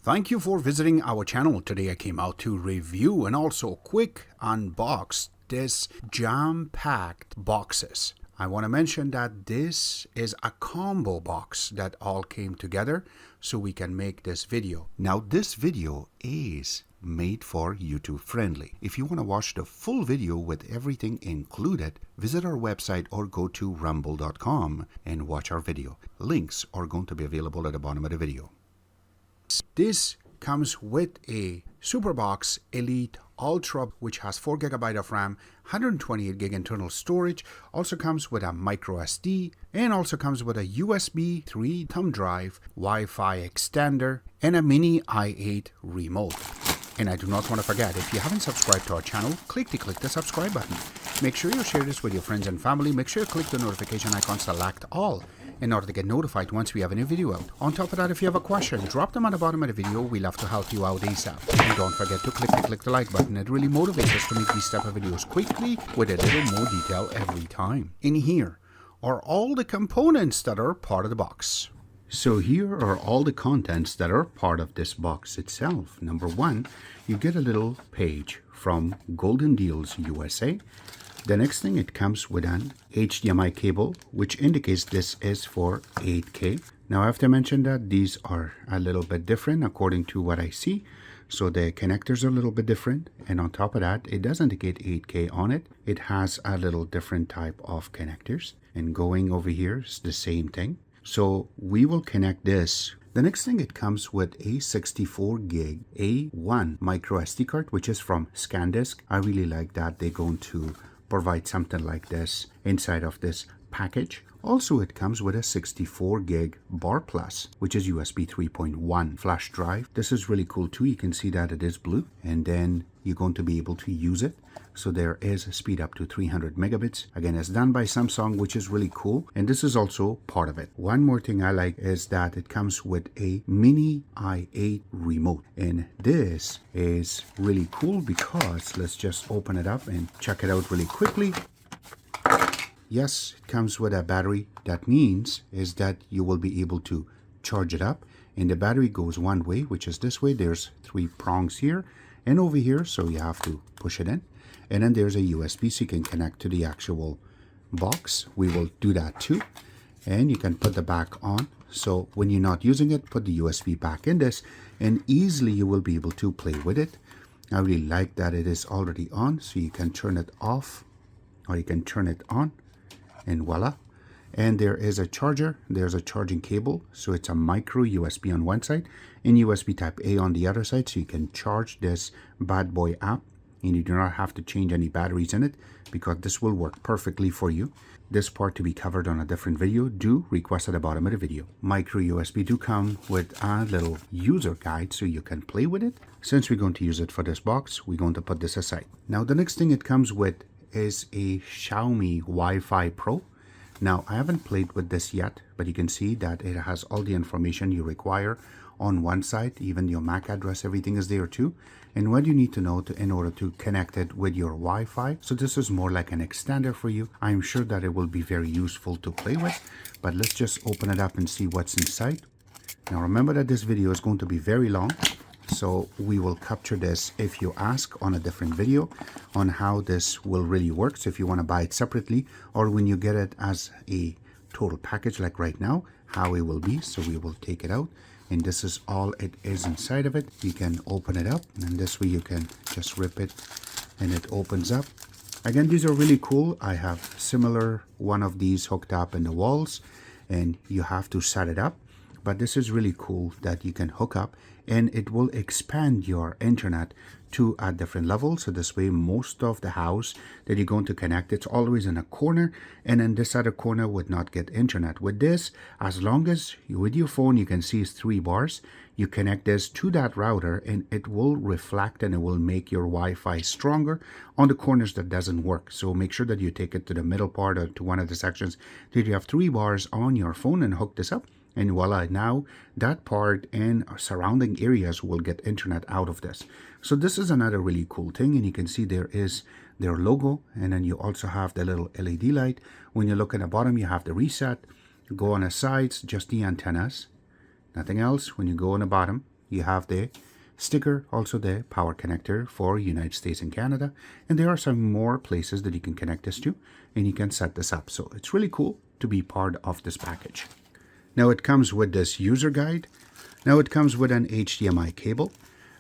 Thank you for visiting our channel. Today I came out to review and also quick unbox this jam-packed boxes. I want to mention that this is a combo box that all came together so we can make this video. Now this video is made for YouTube friendly. If you want to watch the full video with everything included, visit our website or go to rumble.com and watch our video. Links are going to be available at the bottom of the video. This comes with a Superbox Elite Ultra, which has 4 GB of RAM, 128 GB internal storage, also comes with a micro SD, and also comes with a USB 3 thumb drive, Wi-Fi extender, and a mini i8 remote. And I do not want to forget, if you haven't subscribed to our channel, click the subscribe button. Make sure you share this with your friends and family. Make sure you click the notification icon, select all, in order to get notified once we have a new video out. On top of that, if you have a question, drop them at the bottom of the video. We love to help you out ASAP. And don't forget to click the like button. It really motivates us to make these type of videos quickly with a little more detail every time. In here are all the components that are part of the box. So here are all the contents that are part of this box itself. Number one, you get a little page from Golden Deals USA. The next thing, it comes with an HDMI cable, which indicates this is for 8K. Now I have to mention that these are a little bit different according to what I see. So the connectors are a little bit different. And on top of that, it does indicate 8K on it. It has a little different type of connectors. And going over here is the same thing. So we will connect this. The next thing, it comes with a 64 gig A1 micro SD card, which is from ScanDisk. I really like that they're going to provide something like this inside of this package. Also, it comes with a 64 gig Bar Plus, which is USB 3.1 flash drive. This is really cool too. You can see that it is blue, and then you're going to be able to use it. So there is a speed up to 300 megabits. Again, it's done by Samsung, which is really cool. And this is also part of it. One more thing I like is that it comes with a mini i8 remote. And this is really cool because let's just open it up and check it out really quickly. Yes, it comes with a battery. That means is that you will be able to charge it up. And the battery goes one way, which is this way. There's 3 prongs here and over here. So you have to push it in. And then there's a USB so you can connect to the actual box. We will do that too. And you can put the back on. So when you're not using it, put the USB back in this and easily you will be able to play with it. I really like that it is already on. So you can turn it off or you can turn it on and voila. And there is a charger. There's a charging cable. So it's a micro USB on one side and USB type A on the other side. So you can charge this bad boy app. And you do not have to change any batteries in it because this will work perfectly for you. This part to be covered on a different video, do request at the bottom of the video. Micro USB do come with a little user guide so you can play with it. Since we're going to use it for this box, we're going to put this aside. Now the next thing it comes with is a Xiaomi Wi-Fi Pro. Now I haven't played with this yet, but you can see that it has all the information you require on one side, even your MAC address, everything is there too. And what you need to know in order to connect it with your Wi-Fi. So this is more like an extender for you. I'm sure that it will be very useful to play with, but let's just open it up and see what's inside. Now remember that this video is going to be very long. So we will capture this if you ask on a different video on how this will really work. So if you want to buy it separately or when you get it as a total package like right now, how it will be. So we will take it out. And this is all it is inside of it. You can open it up and this way you can just rip it and it opens up. Again, these are really cool. I have similar one of these hooked up in the walls and you have to set it up. But this is really cool that you can hook up and it will expand your internet to a different level. So this way, most of the house that you're going to connect, it's always in a corner, and then this other corner would not get internet. With this, as long as with your phone, you can see it's 3 bars, you connect this to that router and it will reflect and it will make your Wi-Fi stronger on the corners that doesn't work. So make sure that you take it to the middle part or to one of the sections that you have 3 bars on your phone and hook this up. And voila, now that part and surrounding areas will get internet out of this. So this is another really cool thing. And you can see there is their logo. And then you also have the little LED light. When you look at the bottom, you have the reset. Go on the sides, just the antennas. Nothing else. When you go on the bottom, you have the sticker, also the power connector for United States and Canada. And there are some more places that you can connect this to, and you can set this up. So it's really cool to be part of this package. Now it comes with this user guide. Now it comes with an HDMI cable.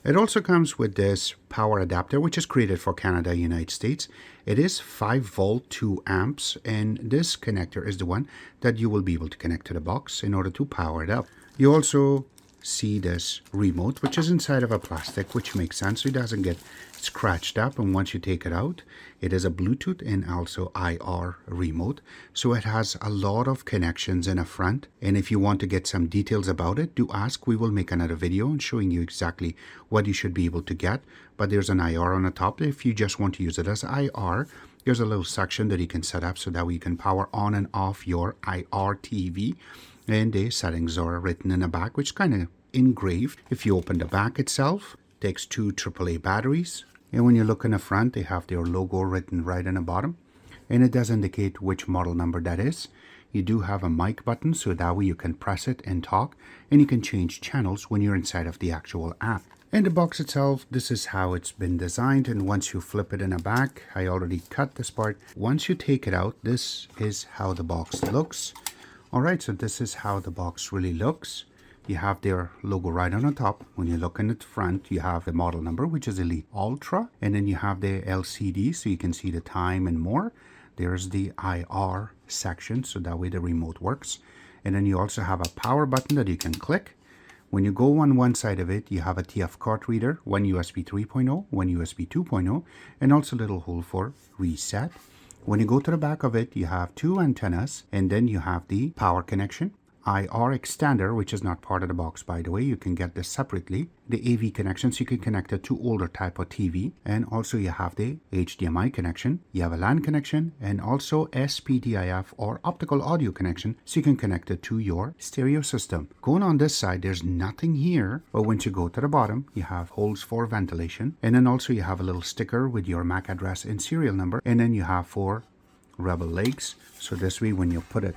It also comes with this power adapter, which is created for Canada, United States. It is 5 volt, 2 amps, and this connector is the one that you will be able to connect to the box in order to power it up. You also see this remote, which is inside of a plastic, which makes sense so it doesn't get scratched up. And once you take it out, it is a Bluetooth and also IR remote, so it has a lot of connections in the front. And if you want to get some details about it, do ask. We will make another video on showing you exactly what you should be able to get. But there's an IR on the top. If you just want to use it as IR, there's a little section that you can set up so that you can power on and off your IR TV. And the settings are written in the back, which is kind of engraved. If you open the back itself, it takes 2 AAA batteries. And when you look in the front, they have their logo written right in the bottom. And it does indicate which model number that is. You do have a mic button, so that way you can press it and talk. And you can change channels when you're inside of the actual app. And the box itself, this is how it's been designed. And once you flip it in the back, I already cut this part. Once you take it out, this is how the box looks. Alright, so this is how the box really looks. You have their logo right on the top. When you look in the front, you have the model number, which is Elite Ultra. And then you have the LCD, so you can see the time and more. There's the IR section, so that way the remote works. And then you also have a power button that you can click. When you go on one side of it, you have a TF card reader, one USB 3.0, one USB 2.0, and also a little hole for reset. When you go to the back of it, you have 2 antennas, and then you have the power connection, IR extender, which is not part of the box, by the way. You can get this separately. The AV connection, so you can connect it to older type of TV. And also you have the HDMI connection. You have a LAN connection, and also SPDIF or optical audio connection, so you can connect it to your stereo system. Going on this side, there's nothing here, but once you go to the bottom, you have holes for ventilation. And then also you have a little sticker with your MAC address and serial number. And then you have 4 Rebel legs. So this way, when you put it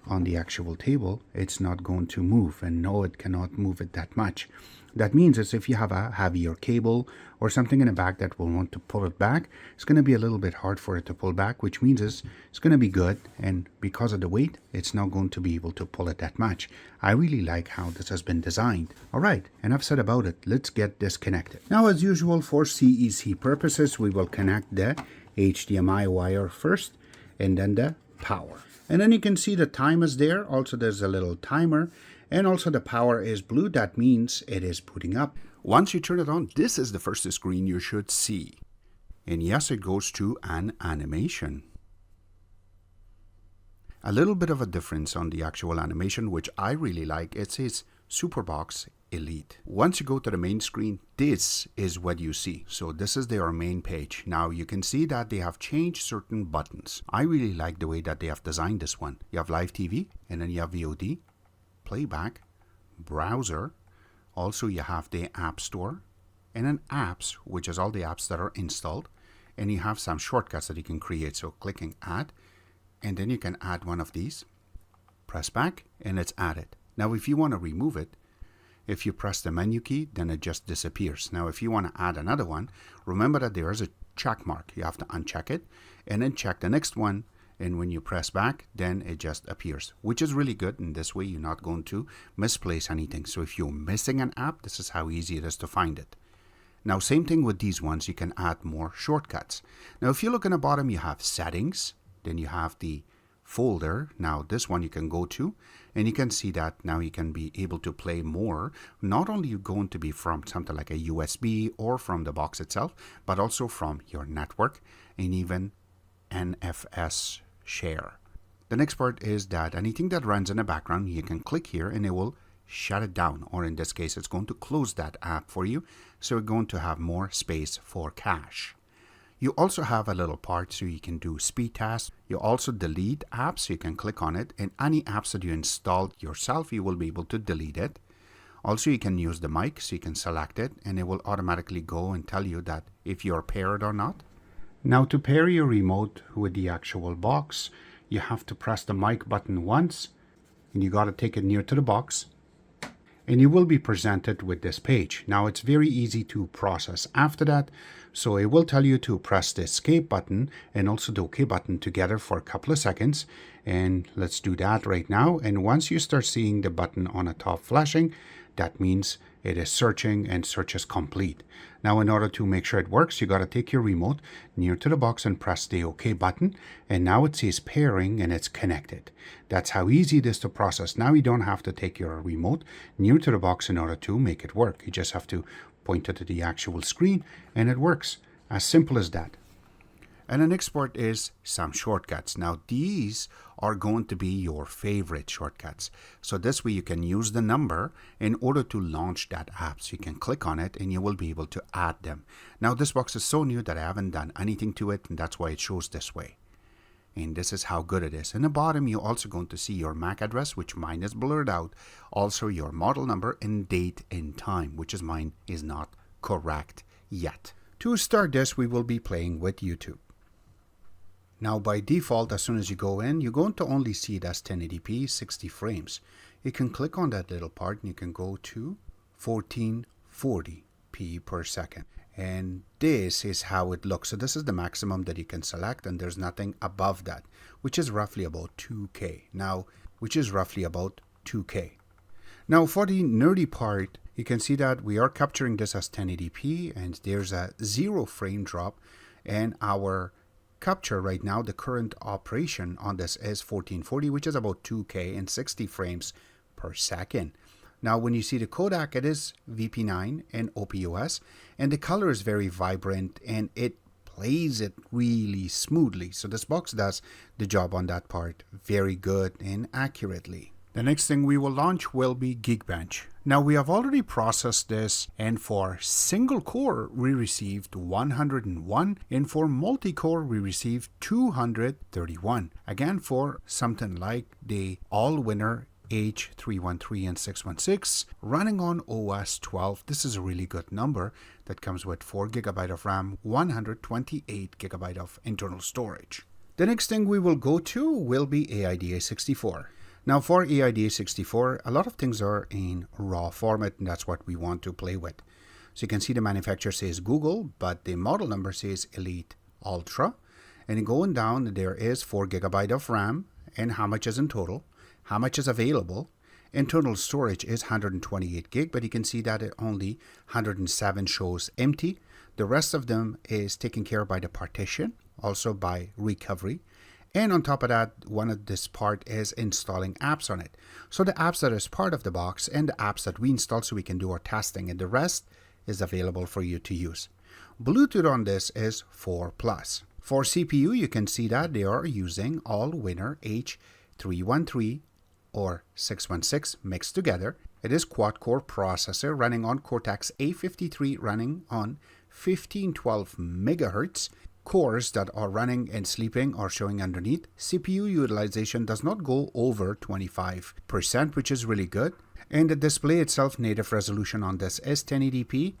on the actual table, it's not going to move. And no, it cannot move it that much. That means is if you have a heavier cable or something in the back that will want to pull it back, it's going to be a little bit hard for it to pull back, which means is it's going to be good. And because of the weight, it's not going to be able to pull it that much. I really like how this has been designed. All right, enough said about it. Let's get this connected. Now, as usual, for CEC purposes, we will connect the HDMI wire first and then the power. And then you can see the time is there. Also, there's a little timer. And also the power is blue. That means it is booting up. Once you turn it on, this is the first screen you should see. And yes, it goes to an animation. A little bit of a difference on the actual animation, which I really like. It says Superbox Elite. Once you go to the main screen, this is what you see. So this is their main page. Now you can see that they have changed certain buttons. I really like the way that they have designed this one. You have live TV, and then you have VOD, playback, browser. Also you have the app store, and then apps, which is all the apps that are installed. And you have some shortcuts that you can create. So clicking add, and then you can add one of these. Press back, and it's added. Now if you want to remove it, if you press the menu key, then it just disappears. Now, if you want to add another one, remember that there is a check mark. You have to uncheck it and then check the next one. And when you press back, then it just appears, which is really good. And this way, you're not going to misplace anything. So if you're missing an app, this is how easy it is to find it. Now, same thing with these ones. You can add more shortcuts. Now, if you look in the bottom, you have settings. Then you have the folder. Now this one you can go to, and you can see that now you can be able to play more. Not only going to be from something like a USB or from the box itself, but also from your network and even NFS share. The next part is that anything that runs in the background, you can click here and it will shut it down, or in this case it's going to close that app for you, so you're going to have more space for cache. You also have a little part so you can do speed tests. You also delete apps, so you can click on it, and any apps that you installed yourself, you will be able to delete it. Also, you can use the mic, so you can select it, and it will automatically go and tell you that if you're paired or not. Now, to pair your remote with the actual box, you have to press the mic button once, and you got to take it near to the box. and you will be presented with this page. Now it's very easy to process after that. So it will tell you to press the escape button and also the OK button together for a couple of seconds. And let's do that right now. And once you start seeing the button on the top flashing, that means it is searching and search is complete. Now in order to make sure it works, you got to take your remote near to the box and press the OK button. And now it says pairing and it's connected. That's how easy it is to process. Now you don't have to take your remote near to the box in order to make it work. You just have to point it to the actual screen and it works. As simple as that. And the next part is some shortcuts. Now these are going to be your favorite shortcuts. So this way you can use the number in order to launch that app. So you can click on it and you will be able to add them. Now this box is so new that I haven't done anything to it, and that's why it shows this way. And this is how good it is. In the bottom, you're also going to see your MAC address, which mine is blurred out. Also your model number and date and time, which is mine is not correct yet. To start this, we will be playing with YouTube. Now by default, as soon as you go in, you're going to only see it as 1080p 60 frames. You can click on that little part and you can go to 1440p per second. And this is how it looks. So this is the maximum that you can select, and there's nothing above that, which is roughly about 2K. Now, Now for the nerdy part, you can see that we are capturing this as 1080p and there's a 0 frame drop, and our capture right now, the current operation on this is 1440, which is about 2K and 60 frames per second. Now when you see the codec, it is VP9 and OPUS, and the color is very vibrant and it plays it really smoothly. So this box does the job on that part very good and accurately. The next thing we will launch will be Geekbench. Now we have already processed this, and for single core we received 101, and for multi-core we received 231. Again, for something like the all-winner H313 and 616 running on OS 12, this is a really good number that comes with 4 GB of RAM, 128 GB of internal storage. The next thing we will go to will be AIDA64. Now for AIDA64, a lot of things are in raw format, and that's what we want to play with. So you can see the manufacturer says Google, but the model number says Elite Ultra. And going down, there is 4 GB of RAM, and how much is in total, how much is available. Internal storage is 128 gig, but you can see that it only 107 shows empty. The rest of them is taken care of by the partition, also by recovery. And on top of that, one of this part is installing apps on it. So the apps that is part of the box and the apps that we install so we can do our testing, and the rest is available for you to use. Bluetooth on this is 4+. For CPU, you can see that they are using all-winner H313 or 616 mixed together. It is quad-core processor running on Cortex-A53, running on 1512 MHz. Cores that are running and sleeping are showing underneath. CPU utilization does not go over 25%, which is really good. And the display itself, native resolution on this is 1080p.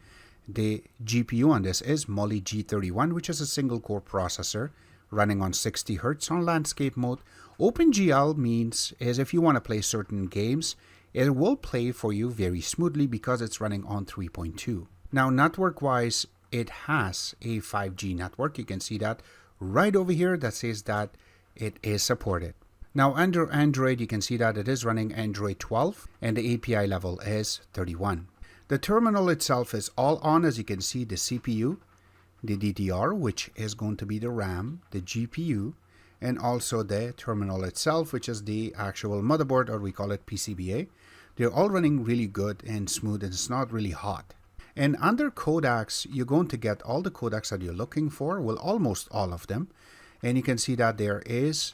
The GPU on this is Mali G31, which is a single core processor running on 60 Hz on landscape mode. OpenGL means is if you want to play certain games, it will play for you very smoothly because it's running on 3.2. Now network wise, it has a 5G network. You can see that right over here that says that it is supported. Now under Android, you can see that it is running Android 12 and the API level is 31. The terminal itself is all on. As you can see, the CPU, the DDR, which is going to be the RAM, the GPU, and also the terminal itself, which is the actual motherboard, or we call it PCBA. They're all running really good and smooth, and it's not really hot. And under codecs, you're going to get all the codecs that you're looking for, well, almost all of them. And you can see that there is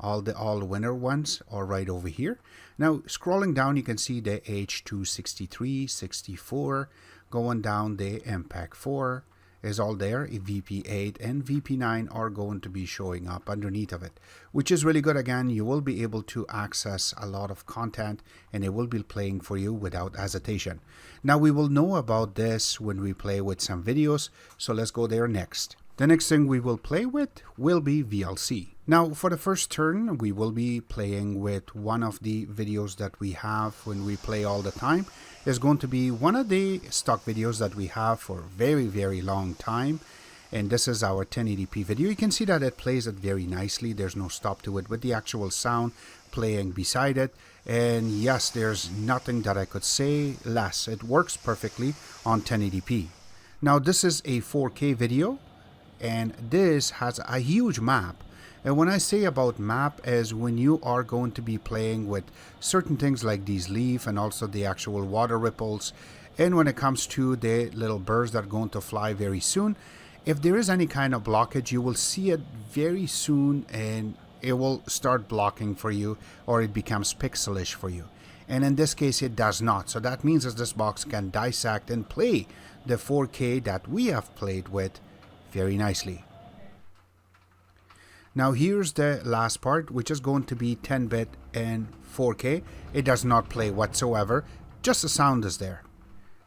all winner ones are right over here. Now, scrolling down, you can see the H263, 64, going down the MPEG-4 is all there. VP8 and VP9 are going to be showing up underneath of it, which is really good. Again, you will be able to access a lot of content and it will be playing for you without hesitation. Now we will know about this when we play with some videos, so let's go there next. The next thing we will play with will be VLC. Now for the first turn, we will be playing with one of the videos that we have when we play all the time. It's going to be one of the stock videos that we have for a very long time. And this is our 1080p video. You can see that it plays it very nicely. There's no stop to it with the actual sound playing beside it. And yes, there's nothing that I could say less. It works perfectly on 1080p. Now this is a 4K video, and this has a huge map. And when I say about map is when you are going to be playing with certain things like these leaf and also the actual water ripples. And when it comes to the little birds that are going to fly very soon, if there is any kind of blockage, you will see it very soon and it will start blocking for you, or it becomes pixelish for you. And in this case it does not. So that means that this box can dissect and play the 4K that we have played with very nicely. Now here's the last part, which is going to be 10-bit and 4K. It does not play whatsoever, just the sound is there.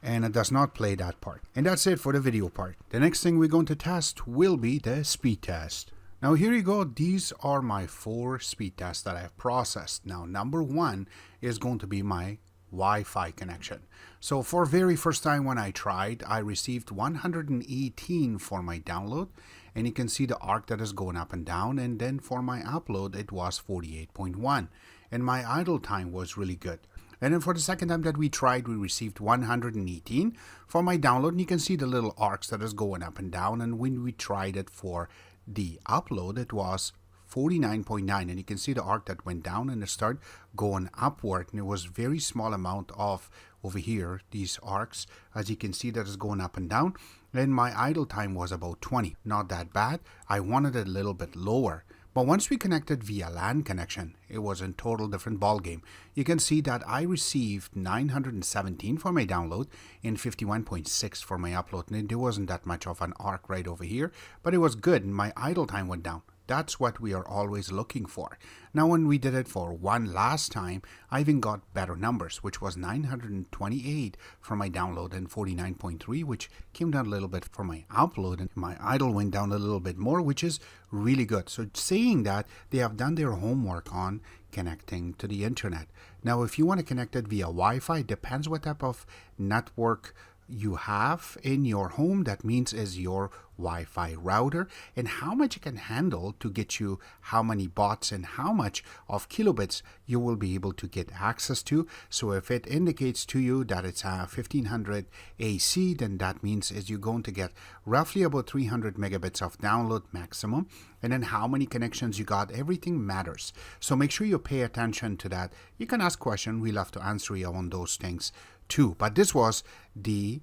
And it does not play that part. And that's it for the video part. The next thing we're going to test will be the speed test. Now here you go. These are my 4 speed tests that I have processed. Now number 1 is going to be my Wi-Fi connection. So for very first time when I tried, I received 118 for my download, and you can see the arc that is going up and down. And then for my upload it was 48.1, and my idle time was really good. And then for the second time that we tried, we received 118 for my download, and you can see the little arcs that is going up and down. And when we tried it for the upload, it was 49.9, and you can see the arc that went down and it started going upward, and it was very small amount of over here, these arcs, as you can see, that is going up and down. And my idle time was about 20, not that bad. I wanted it a little bit lower, but once we connected via LAN connection, it was a total different ball game. You can see that I received 917 for my download and 51.6 for my upload, and there wasn't that much of an arc right over here, but it was good, and my idle time went down. That's what we are always looking for. Now when we did it for one last time, I even got better numbers, which was 928 for my download and 49.3, which came down a little bit for my upload, and my idle went down a little bit more, which is really good. So saying that, they have done their homework on connecting to the internet. Now if you want to connect it via Wi-Fi, it depends what type of network you have in your home. That means is your Wi-Fi router and how much it can handle to get you how many bots and how much of kilobits you will be able to get access to. So if it indicates to you that it's 1500 AC, then that means is you're going to get roughly about 300 megabits of download maximum. And then how many connections you got, everything matters. So make sure you pay attention to that. You can ask questions, we love to answer you on those things too. But this was the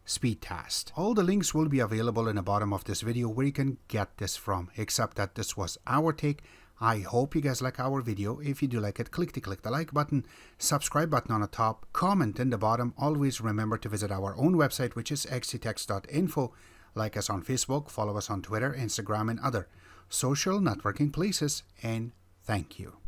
speed test. All the links will be available in the bottom of this video where you can get this from, except that this was our take. I hope you guys like our video. If you do like it, click the like button, subscribe button on the top, comment in the bottom. Always remember to visit our own website, which is xctex.info. Like us on Facebook, follow us on Twitter, Instagram, and other social networking places, and thank you.